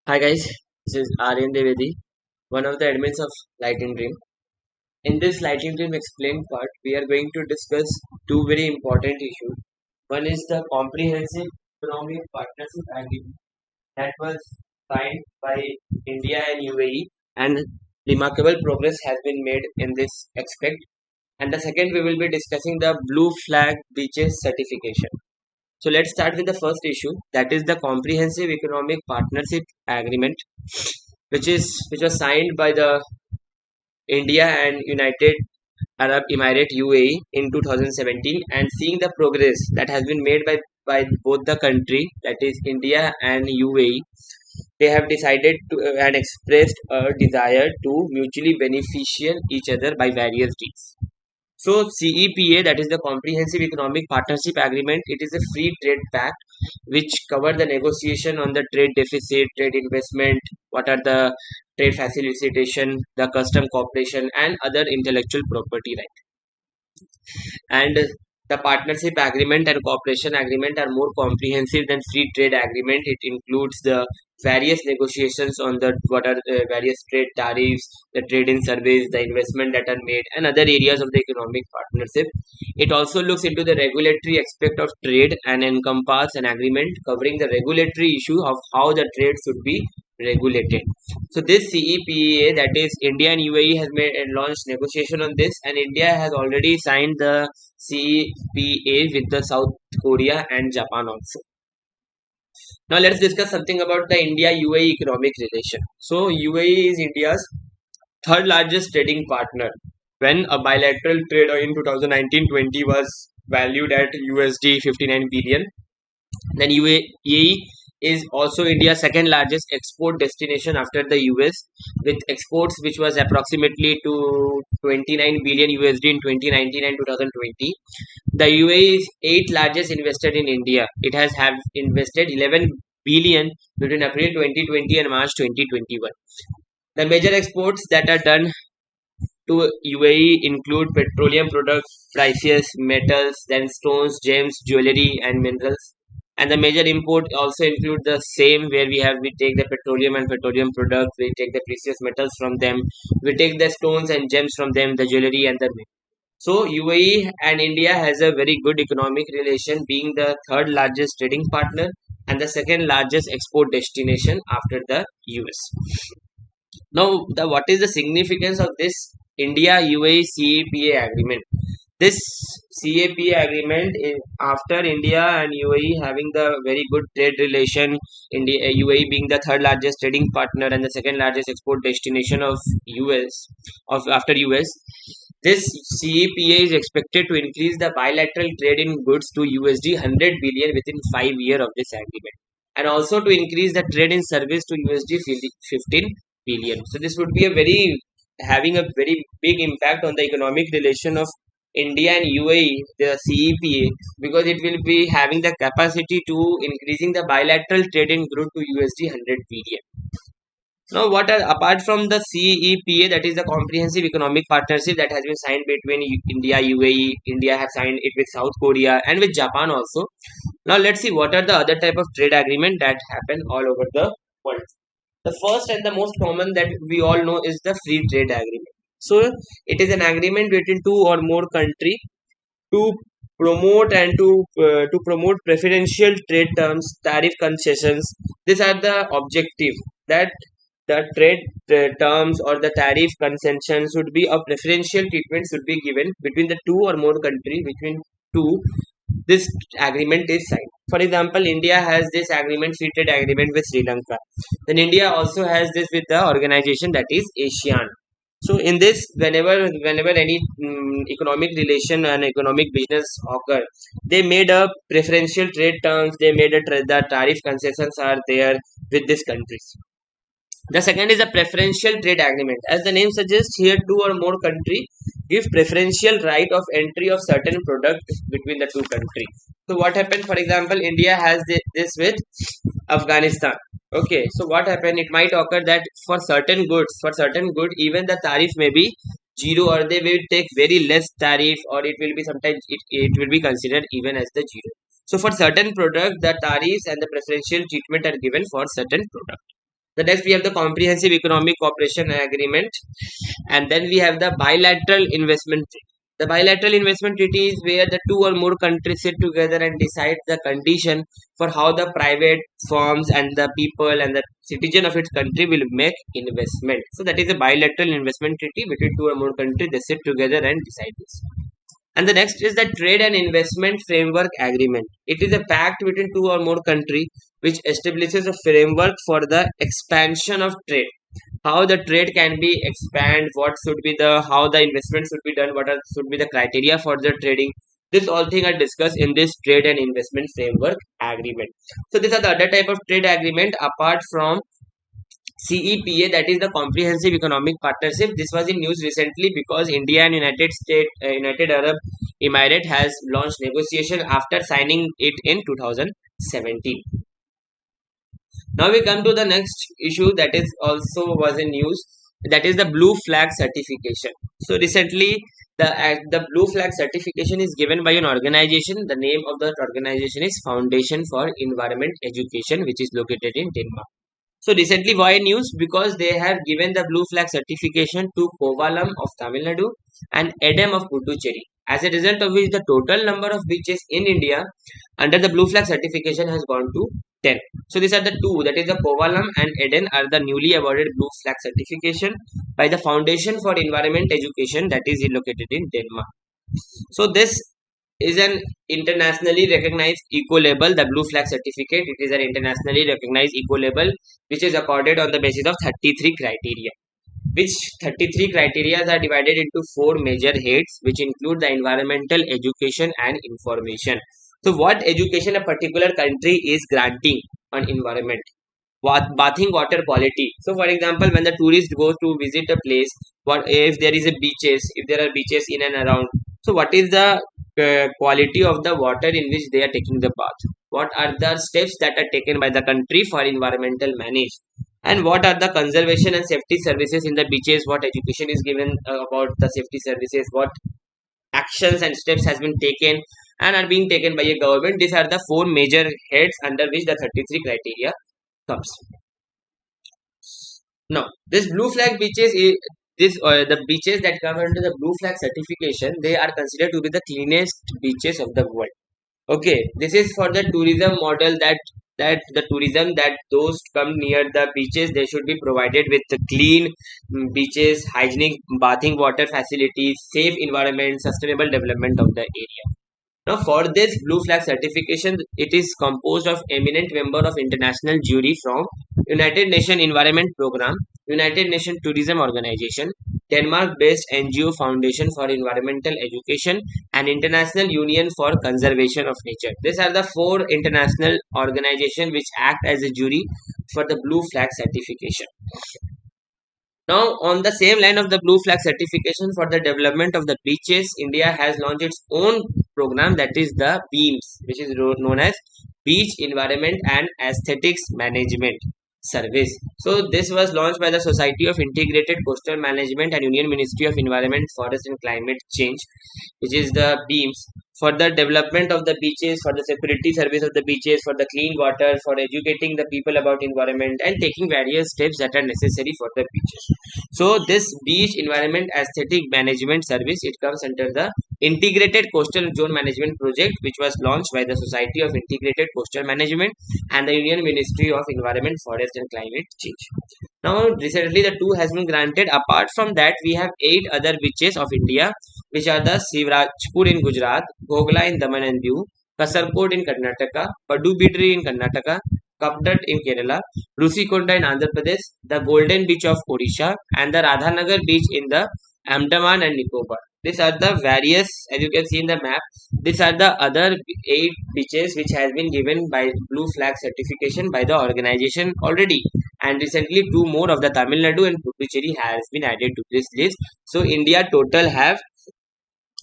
Hi guys, this is Aryan Devedi, one of the admins of Lighting Dream. In this Lighting Dream Explained part, we are going to discuss two very important issues. One is the Comprehensive Economic Partnership Agreement that was signed by India and UAE, and remarkable progress has been made in this aspect. And the second, we will be discussing the Blue Flag Beaches certification. So let's start with the first issue, that is the Comprehensive Economic Partnership Agreement, which was signed by the India and United Arab Emirate UAE in 2017, and seeing the progress that has been made by both the country, that is India and UAE, they have decided to and expressed a desire to mutually beneficial each other by various deals. So CEPA, that is the Comprehensive Economic Partnership Agreement, it is a free trade pact which cover the negotiation on the trade deficit, trade investment, what are the trade facilitation, the custom cooperation, and other intellectual property rights. And the partnership agreement and cooperation agreement are more comprehensive than free trade agreement. It includes the various negotiations on the what are various trade tariffs, the trade in service, the investment that are made, and other areas of the economic partnership. It also looks into the regulatory aspect of trade and encompass an agreement covering the regulatory issue of how the trade should be regulated. So this CEPA, that is India and UAE, has made and launched negotiation on this, and India has already signed the CEPA with the South Korea and Japan also. Now let's discuss something about the India UAE economic relation. So UAE is India's third largest trading partner. When a bilateral trade in 2019-20 was valued at USD 59 billion, then UAE is also India's second largest export destination after the US, with exports which was approximately to 29 billion USD in 2019 and 2020. The UAE is eighth largest investor in India. It has have invested 11 billion between April 2020 and March 2021. The major exports that are done to UAE include petroleum products, precious metals, then stones, gems, jewelry, and minerals. And the major import also include the same, where we take the petroleum and petroleum products, we take the precious metals from them, we take the stones and gems from them, the jewelry and the so UAE and India has a very good economic relation, being the third largest trading partner and the second largest export destination after the US. Now, what is the significance of this India UAE CEPA agreement? This CEPA agreement is after India and UAE having the very good trade relation, India UAE being the third largest trading partner and the second largest export destination of US of after US. This CEPA is expected to increase the bilateral trade in goods to USD 100 billion within 5 years of this agreement, and also to increase the trade in service to USD 15 billion. So this would be a very having a very big impact on the economic relation of India and UAE, the CEPA, because it will be having the capacity to increasing the bilateral trade in crude to USD 100 billion. Now, what are apart from the CEPA, that is the Comprehensive Economic Partnership that has been signed between India, UAE, India have signed it with South Korea and with Japan also. Now, let's see what are the other type of trade agreement that happen all over the world. The first and the most common that we all know is the free trade agreement. So it is an agreement between two or more country to to promote preferential trade terms, tariff concessions. These are the objective that the trade terms or the tariff concessions should be a preferential treatment should be given between the two or more country between two this agreement is signed. For example, India has this agreement, free trade agreement with Sri Lanka. Then India also has this with the organization that is ASEAN. So in this, whenever any economic relation and economic business occur, they made a preferential trade terms. They made the tariff concessions are there with these countries. The second is a preferential trade agreement. As the name suggests, here two or more countries give preferential right of entry of certain product between the two countries. So what happened? For example, India has this with Afghanistan. Okay, so what happened? It might occur that for certain good, even the tariff may be zero, or they will take very less tariff, or it will be sometimes it will be considered even as the zero. So for certain product, the tariffs and the preferential treatment are given for certain product. The next we have the Comprehensive Economic Cooperation Agreement, and then we have the Bilateral Investment Treaty. The Bilateral Investment Treaty is where the two or more countries sit together and decide the condition for how the private firms and the people and the citizen of its country will make investment. So that is a bilateral investment treaty between two or more countries. They sit together and decide this. And the next is the Trade and Investment Framework Agreement. It is a pact between two or more countries which establishes a framework for the expansion of trade. How the trade can be expand, what should be the how the investment should be done, should be the criteria for the trading. This all thing are discussed in this Trade and Investment Framework Agreement. So these are the other type of trade agreement apart from CEPA, that is the Comprehensive Economic Partnership. This was in news recently because India and United Arab Emirates has launched negotiation after signing it in 2017. Now we come to the next issue that is also was in news, that is the blue flag certification. So recently the blue flag certification is given by an organization. The name of that organization is Foundation for Environment Education, which is located in Denmark. So recently, why news? Because they have given the blue flag certification to Kovalam of Tamil Nadu and Edam of Puducherry. As a result of which, the total number of beaches in India under the blue flag certification has gone to 10. So these are the two, that is the Kovalam and Eden are the newly awarded blue flag certification by the Foundation for Environment Education, that is located in Denmark. So this is an internationally recognized eco label, the blue flag certificate. It is an internationally recognized eco label which is accorded on the basis of 33 criteria, which 33 criteria are divided into four major heads, which include the environmental, education and information. So what education a particular country is granting on environment? Bathing water quality. So for example, when the tourist goes to visit a place, what if there is a beaches, if there are beaches in and around, so what is the quality of the water in which they are taking the bath? What are the steps that are taken by the country for environmental manage? And what are the conservation and safety services in the beaches? What education is given about the safety services? What actions and steps has been taken and are being taken by a government? These are the four major heads under which the 33 criteria comes. Now, this blue flag beaches is the beaches that come under the blue flag certification. They are considered to be the cleanest beaches of the world. Okay, this is for the tourism model that the tourism that those come near the beaches, they should be provided with the clean beaches, hygienic bathing water facilities, safe environment, sustainable development of the area. Now, for this blue flag certification, it is composed of eminent member of international jury from United Nations Environment Program, United Nations Tourism Organization, Denmark-based NGO Foundation for Environmental Education, and International Union for Conservation of Nature. These are the four international organizations which act as a jury for the blue flag certification. Now, on the same line of the blue flag certification for the development of the beaches, India has launched its own program, that is the BEAMS, which is known as Beach Environment and Aesthetics Management Service. So this was launched by the Society of Integrated Coastal Management and Union Ministry of Environment, Forest and Climate Change, which is the BEAMS, for the development of the beaches, for the security service of the beaches, for the clean water, for educating the people about environment and taking various steps that are necessary for the beaches. So this beach environment aesthetic management service, it comes under the Integrated Coastal Zone Management Project, which was launched by the Society of Integrated Coastal Management and the Union Ministry of Environment, Forest and Climate Change. Now, recently the two has been granted. Apart from that, we have 8 other beaches of India, which are the Sivrajpur in Gujarat, Gogla in Daman and Diu, Kasarkod in Karnataka, Padubidri in Karnataka, Kapdat in Kerala, Rusikonda in Andhra Pradesh, the Golden Beach of Odisha, and the Radhanagar Beach in the Andaman and Nicobar. These are the various, as you can see in the map, these are the other 8 beaches which has been given by blue flag certification by the organization already. And recently 2 more of the Tamil Nadu and Puducherry has been added to this list. So India total have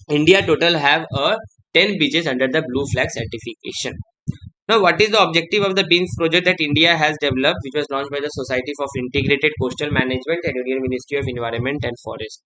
a 10 beaches under the blue flag certification. Now, what is the objective of the BEAMS project that India has developed, which was launched by the Society for Integrated Coastal Management and Union Ministry of Environment and Forest?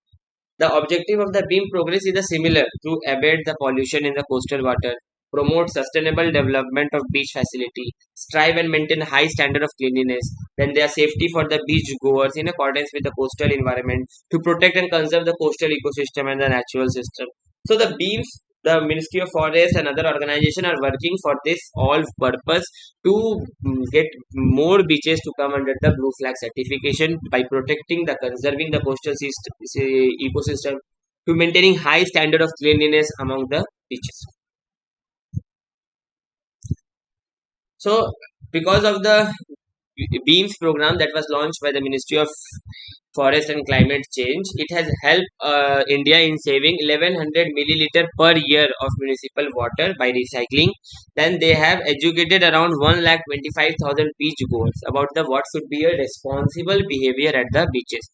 The objective of the BEAM progress is similar to abate the pollution in the coastal water, promote sustainable development of beach facility, strive and maintain high standard of cleanliness, then their safety for the beach goers in accordance with the coastal environment to protect and conserve the coastal ecosystem and the natural system. So the beams, the Ministry of Forest and other organizations are working for this all purpose to get more beaches to come under the blue flag certification by protecting the conserving the coastal ecosystem to maintaining high standard of cleanliness among the beaches. So, because of the beams program that was launched by the Ministry of Forest and Climate Change, it has helped India in saving 1100 milliliter per year of municipal water by recycling. Then they have educated around 1,25,000 beach goers about the what should be a responsible behavior at the beaches.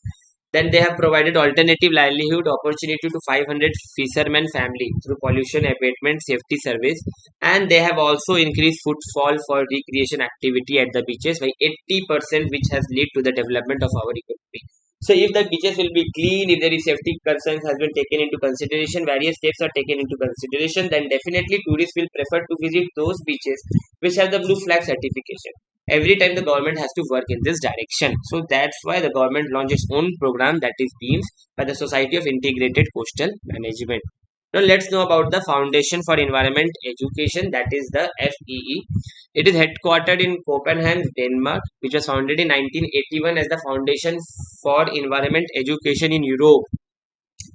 Then they have provided alternative livelihood opportunity to 500 fishermen family through pollution abatement safety service, and they have also increased footfall for recreation activity at the beaches by 80%, which has led to the development of our economy. So if the beaches will be clean, if there is safety concerns has been taken into consideration, various steps are taken into consideration, then definitely tourists will prefer to visit those beaches which have the blue flag certification. Every time the government has to work in this direction. So that's why the government launched its own program, that is beams by the Society of Integrated Coastal Management. Now let's know about the Foundation for Environment Education, that is the FEE. It is headquartered in Copenhagen, Denmark, which was founded in 1981 as the Foundation for Environment Education in Europe,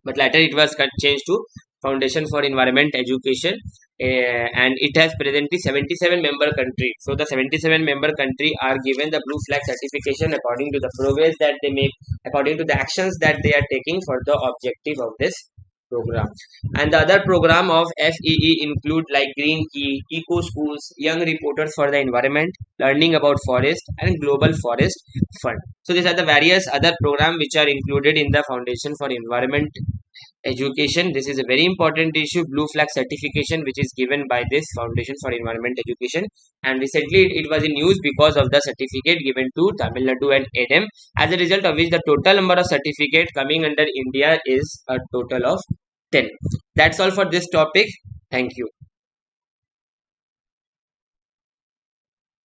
but later it was changed to Foundation for Environment Education, and it has presently 77 member countries. So the 77 member country are given the blue flag certification according to the progress that they make, according to the actions that they are taking for the objective of this program. And the other program of FEE include like Green Key, Eco Schools, Young Reporters for the Environment, Learning about Forest, and Global Forest Fund. So these are the various other programs which are included in the Foundation for Environment Education. This is a very important issue, blue flag certification, which is given by this Foundation for Environment Education, and recently it was in news because of the certificate given to Tamil Nadu and EDM, as a result of which the total number of certificates coming under India is a total of 10. That's all for this topic. Thank you.